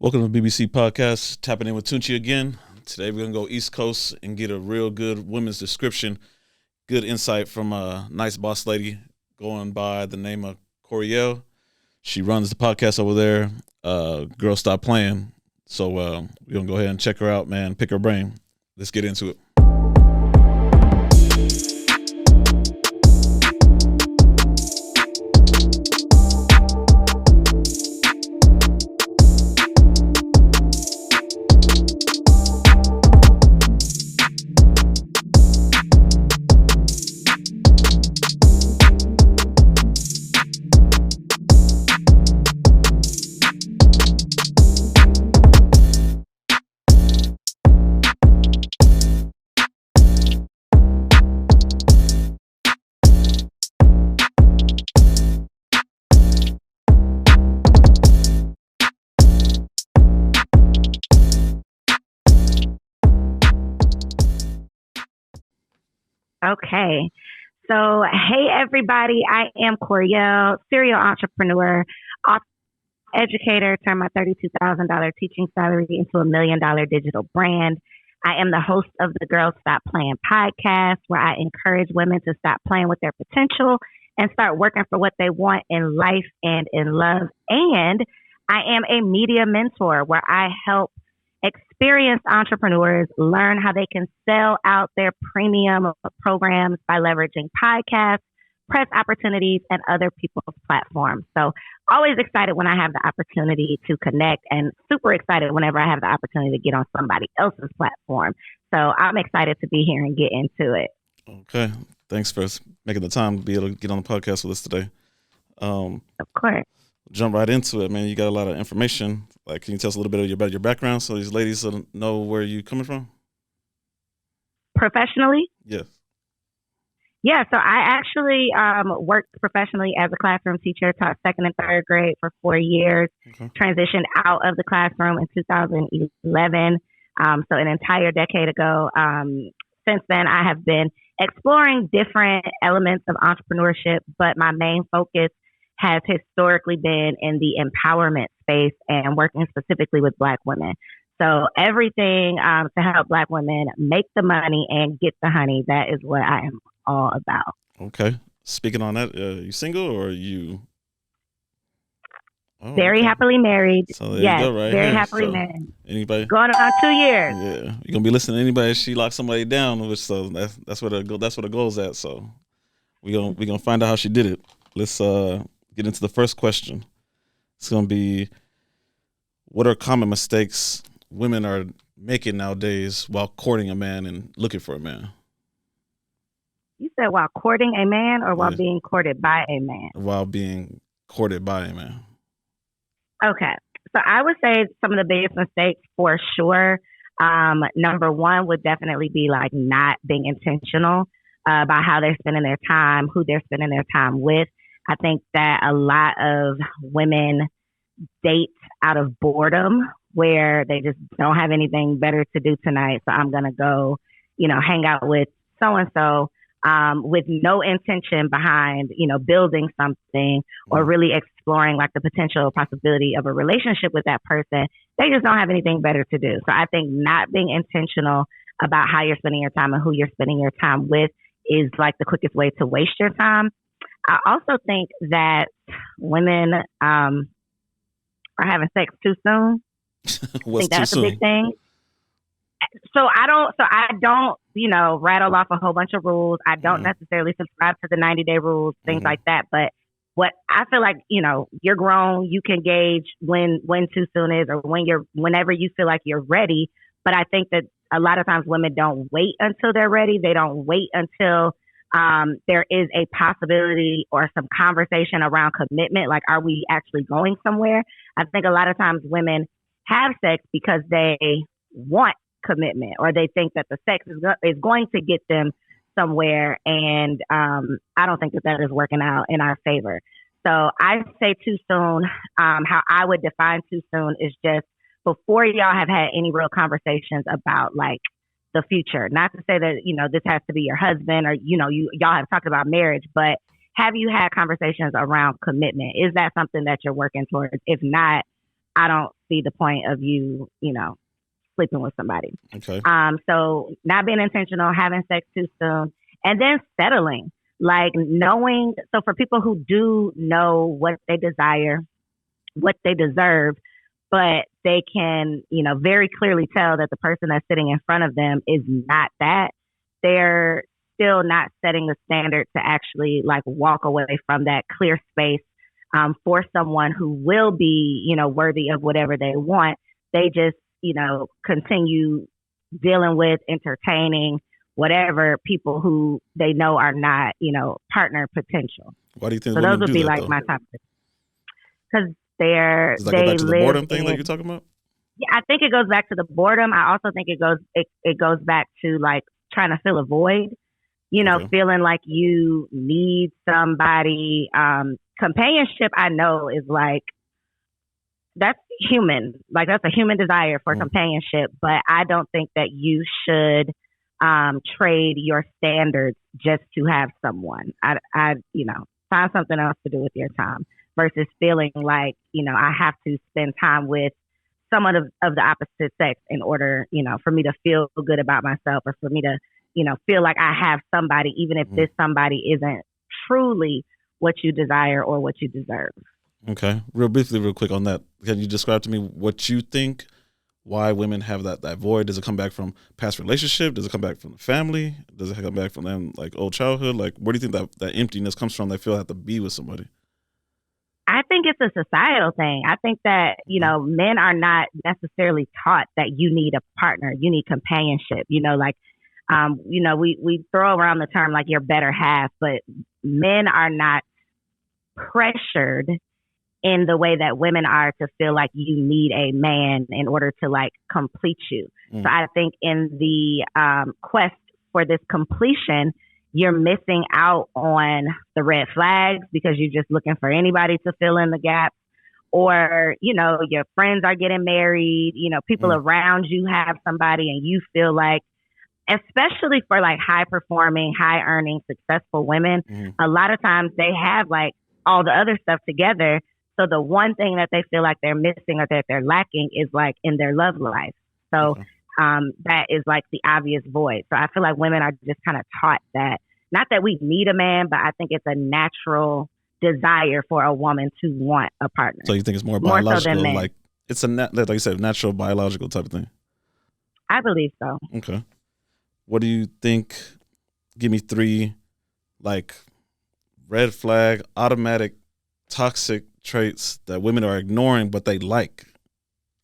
Welcome to the BBC Podcast, tapping in with Tunchi again. Today we're going to go East Coast and get a real good women's description, good insight from a nice boss lady going by the name of Coriel. She runs the podcast over there, Girl Stop Playing. So we're going to go ahead and check her out, man, pick her brain. Let's get into it. Okay. So, hey, everybody. I am Coriel, serial entrepreneur, educator, turned my $32,000 teaching salary into $1 million digital brand. I am the host of the Girl Stop Playing podcast, where I encourage women to stop playing with their potential and start working for what they want in life and in love. And I am a media mentor, where I help experienced entrepreneurs learn how they can sell out their premium programs by leveraging podcasts, press opportunities, and other people's platforms. So always excited when I have the opportunity to connect, and super excited whenever I have the opportunity to get on somebody else's platform. So I'm excited to be here and get into it. Okay. Thanks for making the time to be able to get on the podcast with us today. Of course. Jump right into it, man. You got a lot of information. Like, can you tell us a little bit about your background so these ladies know where you're coming from? Professionally? Yes. Yeah, so I actually worked professionally as a classroom teacher, taught second and third grade for 4 years, transitioned out of the classroom in 2011, so an entire decade ago. Since then, I have been exploring different elements of entrepreneurship, but my main focus has historically been in the empowerment space and working specifically with Black women. So everything to help Black women make the money and get the honey, that is what I am all about. Okay. Speaking on that, you single or you? Oh, very happily married. So there yes, you go, right very here. happily so married. Anybody? Going on 2 years. Yeah, you're gonna be listening to anybody if she locks somebody down, which so that's where the goal's at. So we gonna find out how she did it. Let's get into the first question. It's going to be, what are common mistakes women are making nowadays while courting a man and looking for a man? You said while courting a man or while being courted by a man? While being courted by a man. Okay. So I would say some of the biggest mistakes for sure. Number one would definitely be like not being intentional about how they're spending their time, who they're spending their time with. I think that a lot of women date out of boredom, where they just don't have anything better to do tonight. So I'm going to go, hang out with so-and-so with no intention behind, building something or really exploring like the potential possibility of a relationship with that person. They just don't have anything better to do. So I think not being intentional about how you're spending your time and who you're spending your time with is like the quickest way to waste your time. I also think that women are having sex too soon. What's I think that's too soon? A big thing. So I don't, rattle off a whole bunch of rules. I don't necessarily subscribe to the 90-day rules, things like that. But what I feel like, you're grown, you can gauge when too soon is, or whenever you feel like you're ready. But I think that a lot of times women don't wait until they're ready. They don't wait until there is a possibility or some conversation around commitment. Like, are we actually going somewhere? I think a lot of times women have sex because they want commitment, or they think that the sex is going to get them somewhere. And I don't think that is working out in our favor. So I say too soon. How I would define too soon is just before y'all have had any real conversations about like the future. Not to say that, this has to be your husband or, y'all have talked about marriage, but have you had conversations around commitment? Is that something that you're working towards? If not, I don't see the point of you, sleeping with somebody. Okay. So not being intentional, having sex too soon, and then settling, like knowing. So for people who do know what they desire, what they deserve, but they can, very clearly tell that the person that's sitting in front of them is not that, they're still not setting the standard to actually like walk away from that clear space for someone who will be, worthy of whatever they want. They just, continue dealing with, entertaining, whatever people who they know are not, partner potential. Why do you think so? women Those would do be that, like though? my top six. Because Does that go they back to the live boredom thing in, that you're talking about? yeah, I think it goes back to the boredom. I also think it goes back to like trying to fill a void, Okay. feeling like you need somebody. Companionship, I know, is like, that's human. Like, that's a human desire for companionship, but I don't think that you should trade your standards just to have someone. I find something else to do with your time versus feeling like, I have to spend time with someone of the opposite sex in order, for me to feel good about myself, or for me to, feel like I have somebody, even if this somebody isn't truly what you desire or what you deserve. Okay. Real briefly, real quick on that. Can you describe to me what you think, why women have that void? Does it come back from past relationship? Does it come back from the family? Does it come back from them, like old childhood? Like, where do you think that emptiness comes from? They feel they have to be with somebody. I think it's a societal thing. I think that, men are not necessarily taught that you need a partner, you need companionship, we throw around the term like your better half, but men are not pressured in the way that women are to feel like you need a man in order to like complete you. So I think in the quest for this completion, you're missing out on the red flags because you're just looking for anybody to fill in the gaps. Or, your friends are getting married, people around you have somebody, and you feel like, especially for like high performing, high earning, successful women, a lot of times they have like all the other stuff together. So the one thing that they feel like they're missing or that they're lacking is like in their love life. So that is like the obvious void. So I feel like women are just kind of taught that, not that we need a man, but I think it's a natural desire for a woman to want a partner. So you think it's more biological, so than men. like it's like you said, natural biological type of thing? I believe so. Okay. What do you think? Give me 3 like red flag, automatic, toxic traits that women are ignoring, but they like.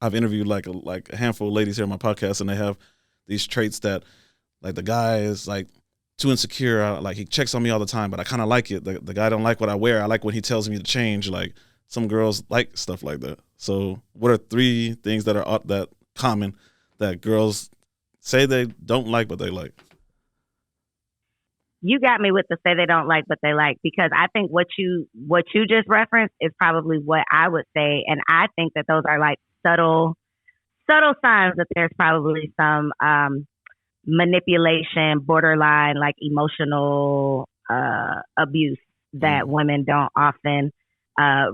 I've interviewed like a handful of ladies here on my podcast, and they have these traits that, like, the guy is like too insecure. Like, he checks on me all the time, but I kind of like it. The guy don't like what I wear. I like when he tells me to change. Like, some girls like stuff like that. So what are 3 things that are that common that girls say they don't like, but they like? You got me with the say they don't like, but they like, because I think what you just referenced is probably what I would say. And I think that those are like subtle signs that there's probably some manipulation, borderline like emotional abuse that women don't often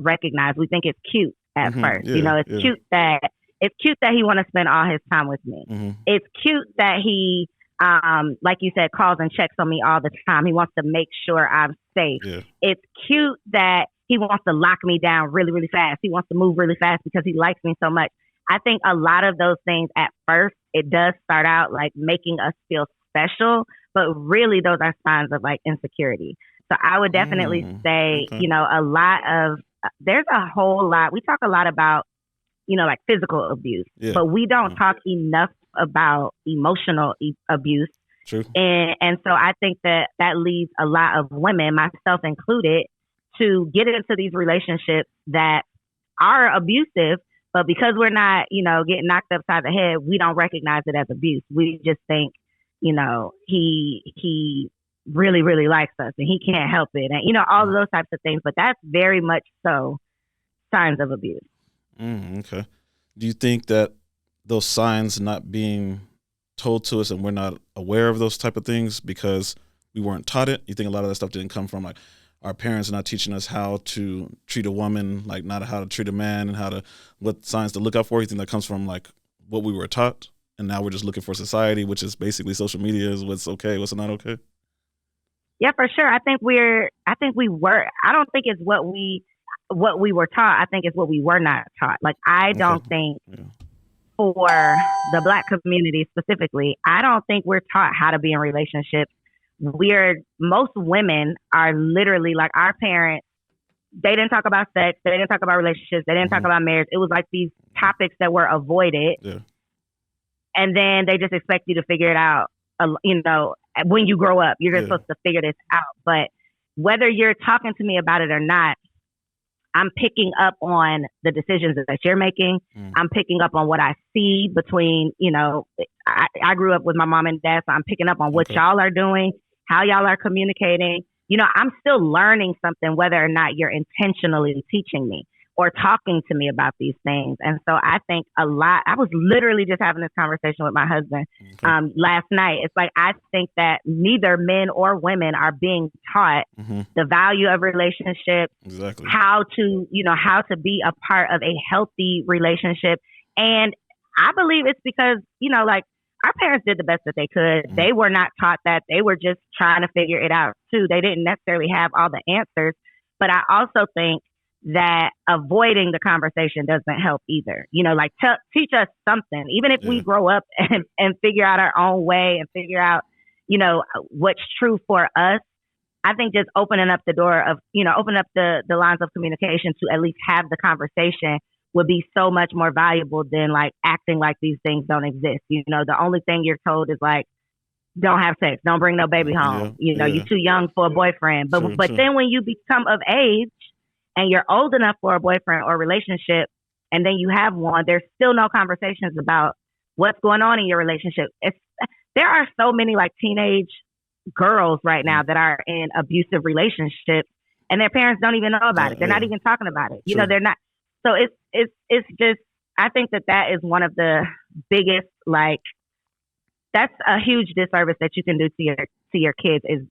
recognize. We think it's cute at first. Yeah, cute that he want to spend all his time with me. It's cute that he like you said, calls and checks on me all the time. He wants to make sure I'm safe. Yeah. It's cute that he wants to lock me down really, really fast. He wants to move really fast because he likes me so much. I think a lot of those things at first, it does start out like making us feel special, but really those are signs of like insecurity. So I would definitely say, a lot of, there's a whole lot. We talk a lot about, like physical abuse, but we don't talk enough about emotional abuse. True. And so I think that leads a lot of women, myself included, to get into these relationships that are abusive, but because we're not, getting knocked upside the head, we don't recognize it as abuse. We just think, he really, really likes us and he can't help it. And, all of those types of things, but that's very much so signs of abuse. Okay. Do you think that those signs not being told to us and we're not aware of those type of things because we weren't taught it? You think a lot of that stuff didn't come from like our parents not teaching us how to treat a woman, like not how to treat a man, and what signs to look out for. You think that comes from like what we were taught, and now we're just looking for society, which is basically social media is what's okay, what's not okay? Yeah, for sure. I think we were. I don't think it's what we were taught. I think it's what we were not taught. Like I don't think for the Black community specifically, I don't think we're taught how to be in relationships. Most women are literally like our parents. They didn't talk about sex. They didn't talk about relationships. They didn't talk about marriage. It was like these topics that were avoided. Yeah. And then they just expect you to figure it out. When you grow up, you're just supposed to figure this out. But whether you're talking to me about it or not, I'm picking up on the decisions that you're making. I'm picking up on what I see between, I grew up with my mom and dad, so I'm picking up on what y'all are doing, how y'all are communicating. I'm still learning something, whether or not you're intentionally teaching me or talking to me about these things. And so I think I was literally just having this conversation with my husband last night. It's like, I think that neither men or women are being taught the value of relationships, how to be a part of a healthy relationship. And I believe it's because, our parents did the best that they could. They were not taught that. They were just trying to figure it out too. They didn't necessarily have all the answers. But I also think that avoiding the conversation doesn't help either. Teach us something, even if we grow up and figure out our own way and figure out, what's true for us. I think just opening up the door of, open up the lines of communication to at least have the conversation would be so much more valuable than like acting like these things don't exist. The only thing you're told is like, don't have sex, don't bring no baby home. You're too young for a boyfriend. But then when you become of age and you're old enough for a boyfriend or relationship, and then you have one, there's still no conversations about what's going on in your relationship. There are so many like teenage girls right now that are in abusive relationships, and their parents don't even know about it. They're not even talking about it. They're not. So it's just, I think that is one of the biggest, like, that's a huge disservice that you can do to your kids is,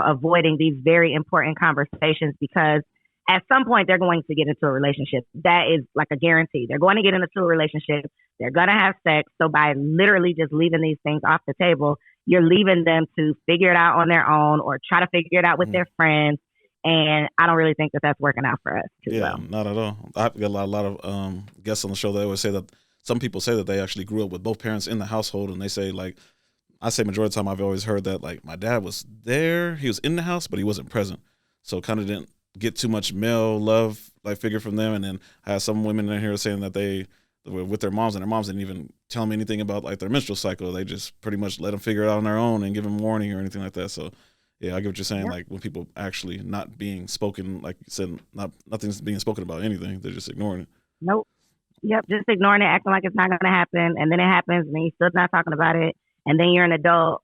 avoiding these very important conversations, because at some point they're going to get into a relationship. That is like a guarantee. They're going to get into a relationship. They're going to have sex. So by literally just leaving these things off the table, you're leaving them to figure it out on their own or try to figure it out with their friends. And I don't really think that that's working out for us too well. Not at all. I've got a lot of guests on the show that always say that some people say that they actually grew up with both parents in the household, and they say, like, I say majority of the time I've always heard that, like, my dad was there, he was in the house, but he wasn't present. So kind of didn't get too much male love, like, figure from them. And then I have some women in here saying that they were with their moms, and their moms didn't even tell them anything about, like, their menstrual cycle. They just pretty much let them figure it out on their own and give them warning or anything like that. So yeah, I get what you're saying. Like, when people actually not being spoken, like you said, nothing's being spoken about anything. They're just ignoring it. Nope. Yep. Just ignoring it, acting like it's not going to happen. And then it happens and then you're still not talking about it. And then you're an adult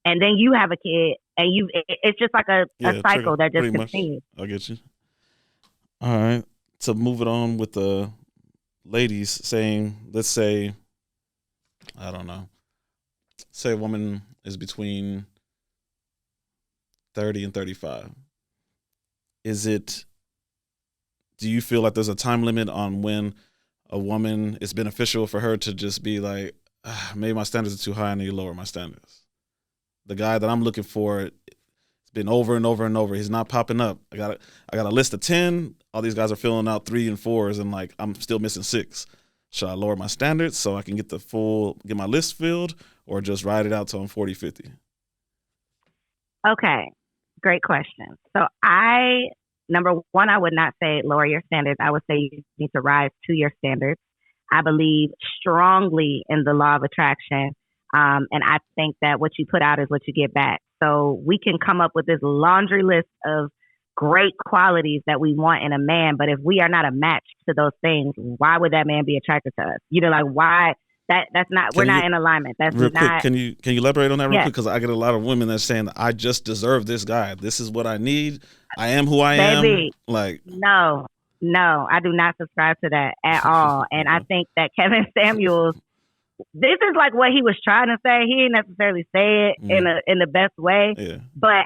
and then you have a kid and it's just like a cycle that just continues. I get you. All right. So moving on with the ladies saying, let's say, I don't know, say a woman is between 30 and 35. Do you feel like there's a time limit on when a woman, it's beneficial for her to just be like, maybe my standards are too high, I need to lower my standards? The guy that I'm looking for, it's been over and over and over. He's not popping up. I got a list of 10. All these guys are filling out 3 and 4s, and like I'm still missing 6. Should I lower my standards so I can get my list filled, or just ride it out till I'm 40, 50? Okay. Great question. So number one, I would not say lower your standards. I would say you need to rise to your standards. I believe strongly in the law of attraction. And I think that what you put out is what you get back. So we can come up with this laundry list of great qualities that we want in a man. But if we are not a match to those things, why would that man be attracted to us? Like, why? That's not, we're not in alignment. That's real not. Quick, can you elaborate on that real quick? Because I get a lot of women that's saying, I just deserve this guy. This is what I need. I am who I am. Like, no, I do not subscribe to that at all. And I think that Kevin Samuels this is like what he was trying to say. He didn't necessarily say it in the best way, but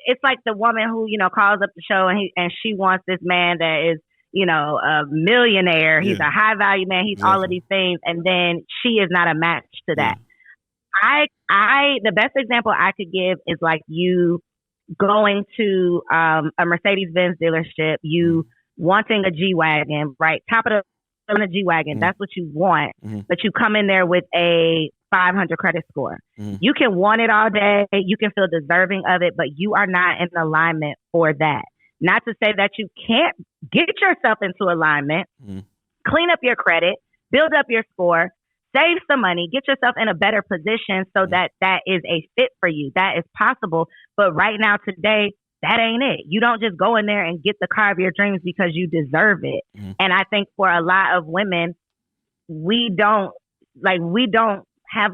it's like the woman who, calls up the show and she wants this man that is, a millionaire. He's a high value man. He's all of these things. And then she is not a match to that. The best example I could give is like you going to a Mercedes-Benz dealership, you wanting a G-Wagon, right? Top of the G-Wagon. That's what you want. But you come in there with a 500 credit score. You can want it all day. You can feel deserving of it, but you are not in alignment for that. Not to say that you can't get yourself into alignment, clean up your credit, build up your score, save some money, get yourself in a better position so that is a fit for you. That is possible. But right now, today, that ain't it. You don't just go in there and get the car of your dreams because you deserve it. And I think for a lot of women, we don't have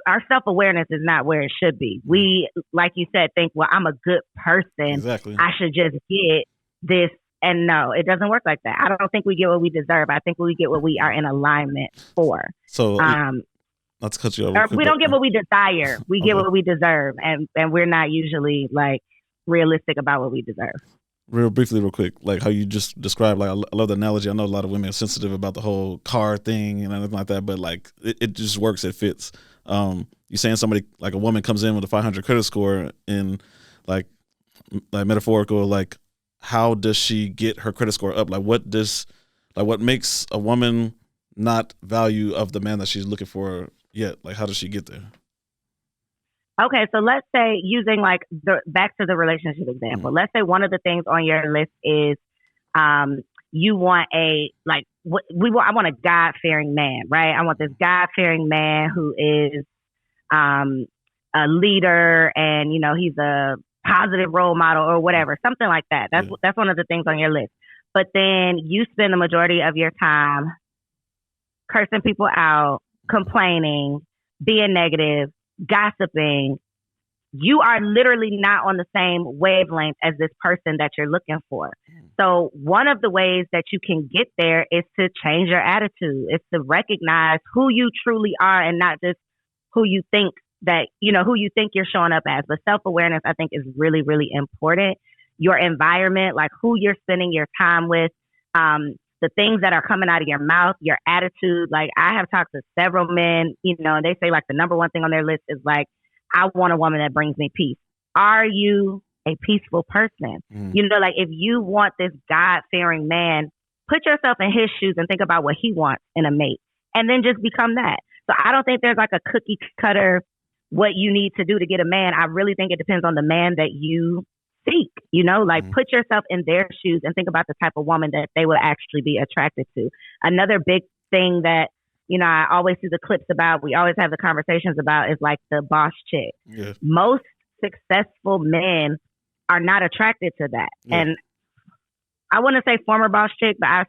our self-awareness is not where it should be. We, like you said, think, well, I'm a good person. Exactly. I should just get this. And no, it doesn't work like that. I don't think we get what we deserve. I think we get what we are in alignment for. So, not to cut you off. We don't get what we desire. We get what we deserve. And we're not usually like realistic about what we deserve. Real briefly, real quick, like how you just described, like I love the analogy. I know a lot of women are sensitive about the whole car thing and everything like that, but like it just works. It fits. You saying somebody like a woman comes in with a 500 credit score in like metaphorical, like how does she get her credit score up? Like what makes a woman not value of the man that she's looking for yet? Like how does she get there? Okay, so let's say using like back to the relationship example. Let's say one of the things on your list is you want I want a God-fearing man, right? I want this God-fearing man who is a leader and he's a positive role model or whatever, something like that. That's one of the things on your list. But then you spend the majority of your time cursing people out, complaining, being negative, gossiping. You are literally not on the same wavelength as this person that you're looking for. So one of the ways that you can get there is to change your attitude. It's to recognize who you truly are and not just who you think you're showing up as. But self-awareness, I think, is really, really important. Your environment, like who you're spending your time with, the things that are coming out of your mouth, your attitude. Like I have talked to several men, and they say like the number one thing on their list is like, I want a woman that brings me peace. Are you a peaceful person? Like if you want this God-fearing man, put yourself in his shoes and think about what he wants in a mate and then just become that. So I don't think there's like a cookie cutter what you need to do to get a man. I really think it depends on the man that you seek, put yourself in their shoes and think about the type of woman that they will actually be attracted to. Another big thing that, I always see the clips about, we always have the conversations about is like the boss chick. Yeah. Most successful men are not attracted to that. Yeah. And I wouldn't say former boss chick, but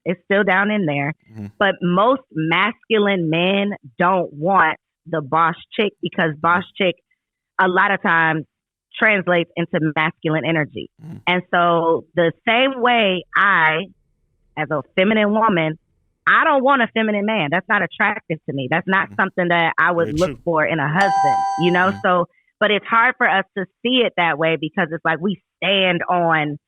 it's still down in there. But most masculine men don't want the boss chick because boss chick a lot of times translates into masculine energy. And so the same way as a feminine woman, I don't want a feminine man. That's not attractive to me. That's not something that I would look for in a husband, So, but it's hard for us to see it that way because it's like we stand on,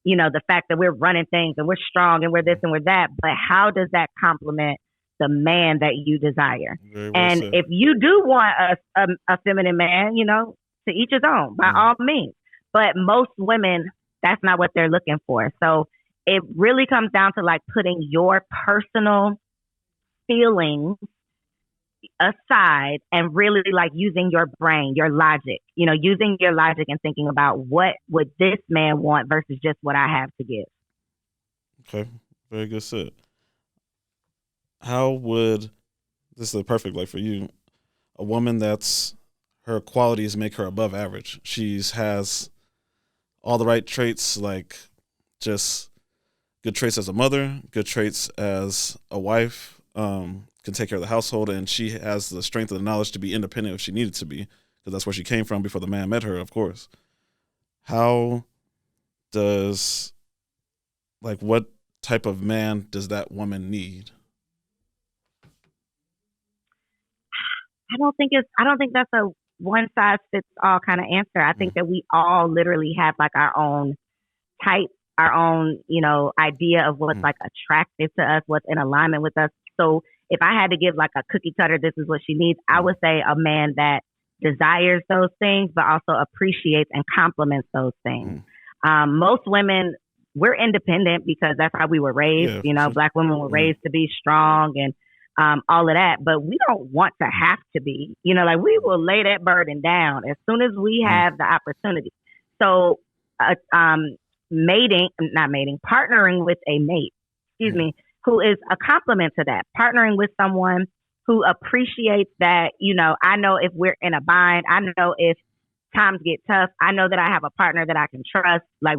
the fact that we're running things and we're strong and we're this and we're that. But how does that complement the man that you desire? Well and said. If you do want a feminine man, to each his own, by all means. But most women, that's not what they're looking for. So it really comes down to like putting your personal feelings aside and really like using your brain, your logic, using your logic and thinking about what would this man want versus just what I have to give. Okay. Very good set. How would, this is perfect, like for you, a woman that's her qualities make her above average. She has all the right traits, like just good traits as a mother, good traits as a wife, can take care of the household, and she has the strength and the knowledge to be independent if she needed to be, because that's where she came from before the man met her, of course. How does, like, what type of man does that woman need? I don't think that's a one size fits all kind of answer. I think Mm, that we all literally have like our own type, our own, idea of what's mm, like attractive to us, what's in alignment with us. So if I had to give like a cookie cutter, this is what she needs, I mm, would say a man that desires those things, but also appreciates and compliments those things. mm. Most women, we're independent because that's how we were raised. Yeah, for sure. Black women were Mm, raised to be strong and all of that, but we don't want to have to be, like we will lay that burden down as soon as we mm, have the opportunity. So, not mating, partnering with a mate, excuse mm, me, who is a complement to that, partnering with someone who appreciates that, I know if we're in a bind, I know if times get tough, I know that I have a partner that I can trust. Like,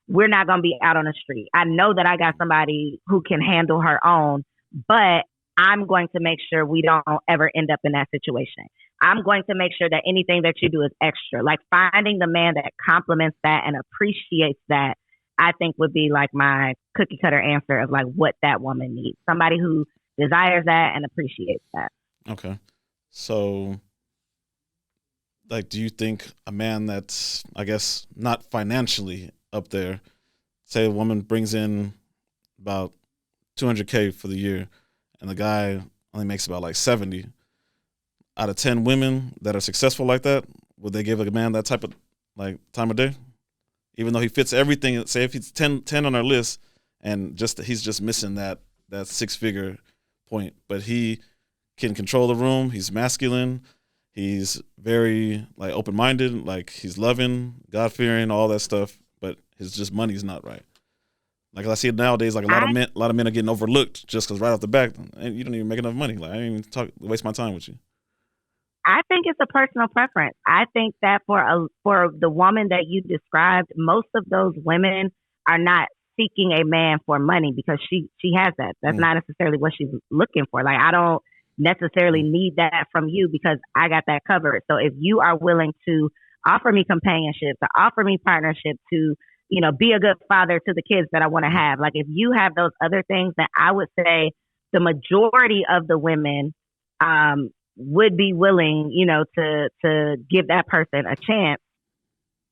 we're not going to be out on the street. I know that I got somebody who can handle her own, but I'm going to make sure we don't ever end up in that situation. I'm going to make sure that anything that you do is extra. Like finding the man that compliments that and appreciates that, I think would be like my cookie cutter answer of like what that woman needs. Somebody who desires that and appreciates that. okay. So, like, do you think a man that's, I guess, not financially up there, say a woman brings in about 200K for the year, and the guy only makes about like 70, out of 10 women that are successful like that, would they give a man that type of like time of day? Even though he fits everything, say if he's 10 on our list, and just he's just missing that 6 figure point, but he can control the room. He's masculine. He's very like open minded. Like he's loving, God fearing, all that stuff. But his just money's not right. Like I see it nowadays. Like I a lot of men are getting overlooked just because right off the back, you don't even make enough money. Like I didn't even waste my time with you. I think it's a personal preference. I think that for the woman that you described, most of those women are not seeking a man for money because she has that. That's Mm, not necessarily what she's looking for. Like I don't necessarily mm, need that from you because I got that covered. So if you are willing to offer me companionship, to offer me partnership, to be a good father to the kids that I want to mm, have, like if you have those other things, then I would say the majority of the women um, would be willing, to give that person a chance.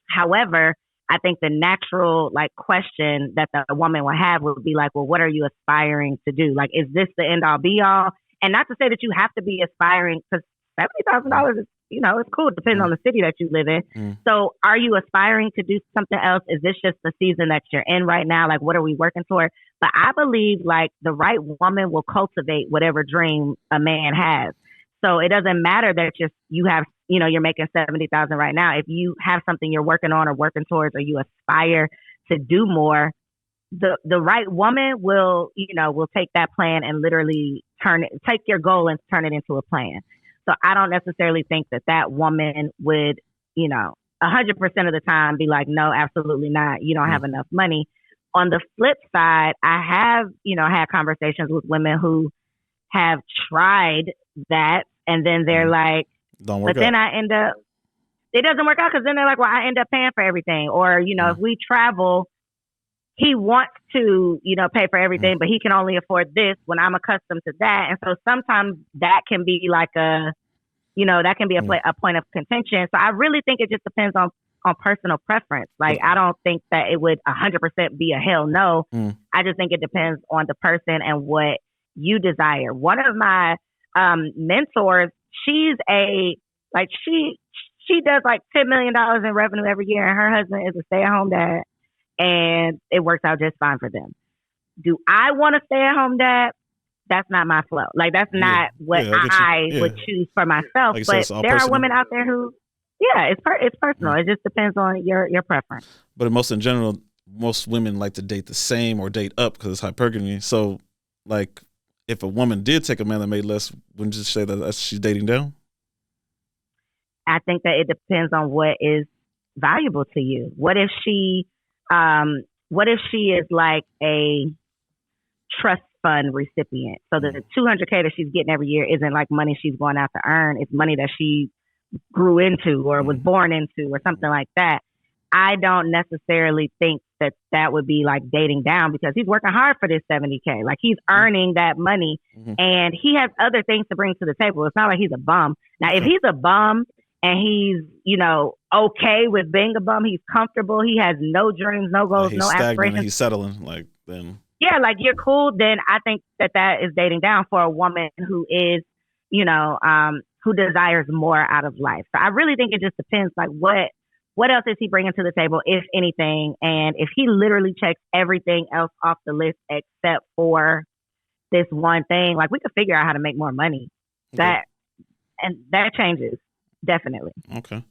However, I think the natural like question that the woman would have would be like, well, what are you aspiring to do? Like, is this the end all be all? And not to say that you have to be aspiring because mm, $70,000 is, it's cool. It depends mm, on the city that you live in. mm, So are you aspiring to do something else? Is this just the season that you're in right now? Like, what are we working toward? But I believe like the right woman will cultivate whatever dream a man has. So it doesn't matter that you have, you're making 70,000 right now. If you have something you're working on or working towards, or you aspire to do more, the right woman will take that plan and literally take your goal and turn it into a plan. So I don't necessarily think that woman would, 100% of the time be like, no, absolutely not. You don't mm, have enough money. On the flip side, I have, had conversations with women who have tried that and then they're mm. like, Don't but work then out. I end up, it doesn't work out because then they're like, well, I end up paying for everything. Or, if Mm, we travel, he wants to, pay for mm, everything, but he can only afford this when I'm accustomed to that. And so sometimes that can be like that can be mm. a point of contention. So I really think it just depends on personal preference. Like, But I don't think that it would 100% be a hell no. mm, I just think it depends on the person and what you desire. One of my mentors, she's like, she does like $10 million in revenue every year, and her husband is a stay at home dad, and it works out just fine for them. Do I want to stay at home dad? That's not my flow. Like, that's yeah, not what yeah, I get you. I Yeah, would choose for myself. like you said, But it's all there are personal. women out there who, yeah, it's personal. Mm. It just depends on your preference. But most in general, most women like to date the same or date up because it's hypergamy. So, like, if a woman did take a man that made less, wouldn't you say that she's dating down? I think that it depends on what is valuable to you. What if she is like a trust fund recipient? So Mm, the 200K that she's getting every year isn't like money she's going out to earn. It's money that she grew into or was mm, born into or something like that. I don't necessarily think that would be like dating down because he's working hard for this 70K. Like he's earning that money Mm-hmm. and he has other things to bring to the table. It's not like he's a bum. Now, if he's a bum and he's, okay with being a bum, he's comfortable, he has no dreams, no goals, He's no stagnant and aspirations. he's settling. Like then, Yeah, like you're cool, then I think that is dating down for a woman who is, who desires more out of life. So I really think it just depends, like what else is he bringing to the table, if anything? And if he literally checks everything else off the list except for this one thing, like we could figure out how to make more money. okay. That changes, definitely. Okay.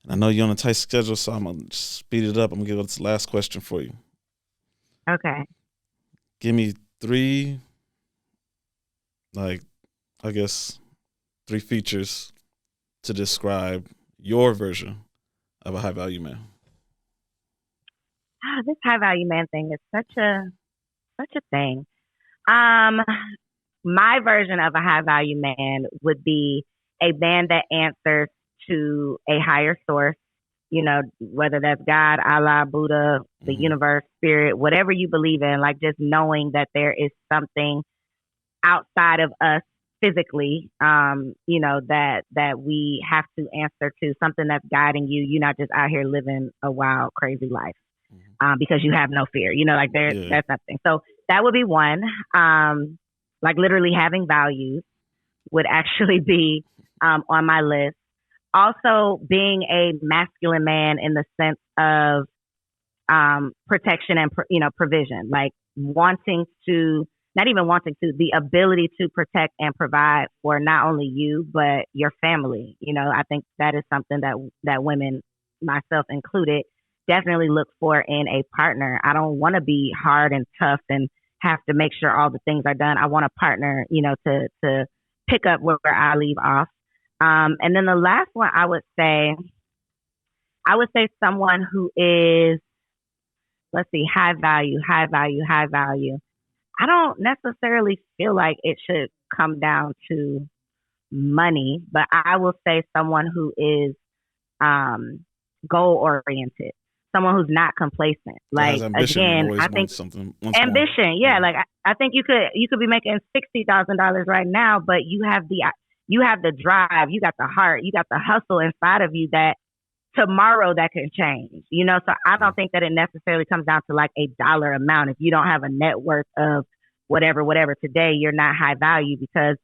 And I know you're on a tight schedule, so I'm gonna speed it up. I'm gonna give this last question for you. Okay. Give me three, like, I guess, three features to describe your version of a high value man. This high value man thing is such a thing. My version of a high value man would be a man that answers to a higher source, whether that's God, Allah, Buddha, the universe, spirit, whatever you believe in, like just knowing that there is something outside of us physically, that we have to answer to, something that's guiding you. You're not just out here living a wild, crazy life because you have no fear. That's nothing. So that would be one. Like literally having values would actually be on my list. Also being a masculine man in the sense of protection and provision, like the ability to protect and provide for not only you but your family. I think that is something that women, myself included, definitely look for in a partner. I don't want to be hard and tough and have to make sure all the things are done. I want a partner, to pick up where I leave off. And then the last one I would say someone who is, let's see, high value. I don't necessarily feel like it should come down to money, but I will say someone who is goal oriented, someone who's not complacent. Like again, I think ambition. Yeah, like I think you could be making $60,000 right now, but you have the drive, you got the heart, you got the hustle inside of you that tomorrow that can change. So I don't think that it necessarily comes down to like a dollar amount. If you don't have a net worth of whatever today, you're not high value because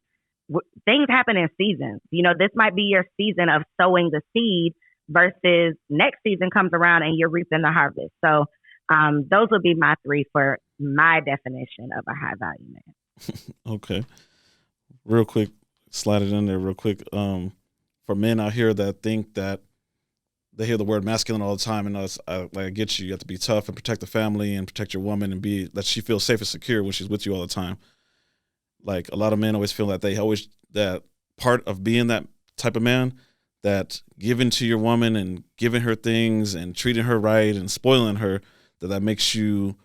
things happen in seasons. This might be your season of sowing the seed versus next season comes around and you're reaping the harvest. So those would be my three for my definition of a high value man. Okay. Real quick, slide it in there real quick. For men out here that think that they hear the word masculine all the time, and I get you. You have to be tough and protect the family and protect your woman and be that she feels safe and secure when she's with you all the time. Like a lot of men always feel that that part of being that type of man, that giving to your woman and giving her things and treating her right and spoiling her, that makes you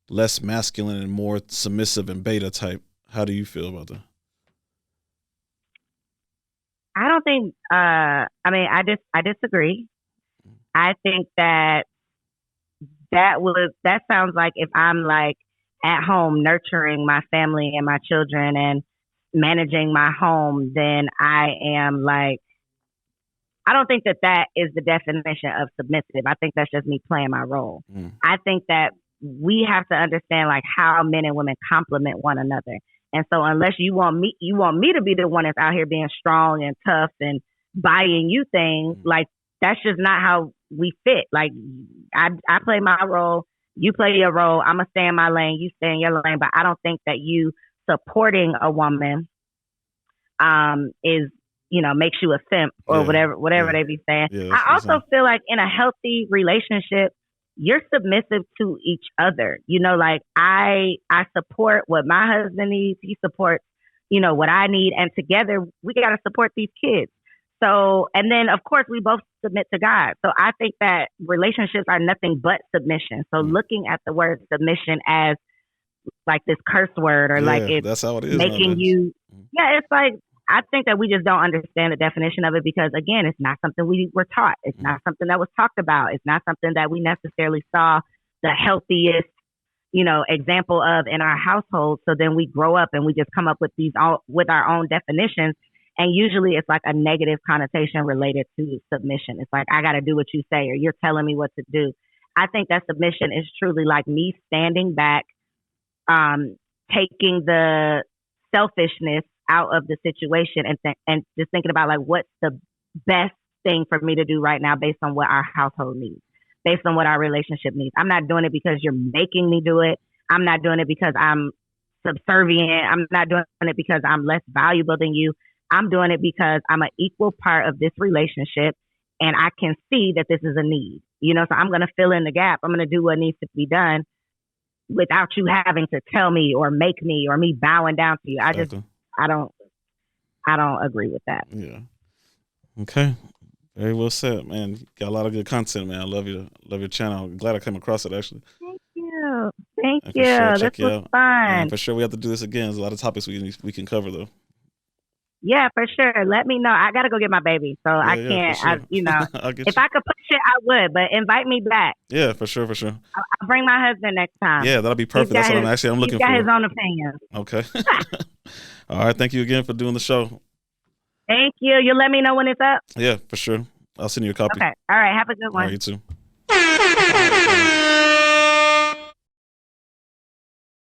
less masculine and more submissive and beta type. How do you feel about that? I don't think. I disagree. I think that sounds like if I'm like at home nurturing my family and my children and managing my home, then I am like, I don't think that is the definition of submissive. I think that's just me playing my role. I think that we have to understand like how men and women complement one another. And so unless you want me to be the one that's out here being strong and tough and buying you things, like that's just not how we fit. Like I play my role, you play your role. I'm gonna stay in my lane, you stay in your lane. But I don't think that you supporting a woman is, makes you a simp or whatever they be saying. I also feel like in a healthy relationship, you're submissive to each other. Like I support what my husband needs. He supports, what I need. And together we got to support these kids. So, and then of course we both submit to God. So I think that relationships are nothing but submission. So looking at the word submission as like this curse word or like it's that's how it is making you, it's like, I think that we just don't understand the definition of it because, again, it's not something we were taught. It's not something that was talked about. It's not something that we necessarily saw the healthiest, example of in our household. So then we grow up and we just come up with with our own definitions. And usually it's like a negative connotation related to submission. It's like, I got to do what you say, or you're telling me what to do. I think that submission is truly like me standing back, taking the selfishness out of the situation and just thinking about like what's the best thing for me to do right now based on what our household needs, based on what our relationship needs. I'm not doing it because you're making me do it. I'm not doing it because I'm subservient. I'm not doing it because I'm less valuable than you. I'm doing it because I'm an equal part of this relationship and I can see that this is a need, so I'm going to fill in the gap. I'm going to do what needs to be done without you having to tell me or make me or me bowing down to you. I don't agree with that. Yeah. Okay. Very well said, man. You got a lot of good content, man. I love your channel. I'm glad I came across it actually. Thank you. Sure, this was fun. And for sure we have to do this again. There's a lot of topics we can cover though. Yeah, for sure. Let me know. I got to go get my baby. So I can't, sure. If I could push it, I would, but invite me back. Yeah, for sure. I'll bring my husband next time. Yeah, that'll be perfect. That's what I'm looking for. He's got his own opinion. Okay. All right. Thank you again for doing the show. Thank you. You'll let me know when it's up? Yeah, for sure. I'll send you a copy. Okay. All right. Have a good one. All right, you too.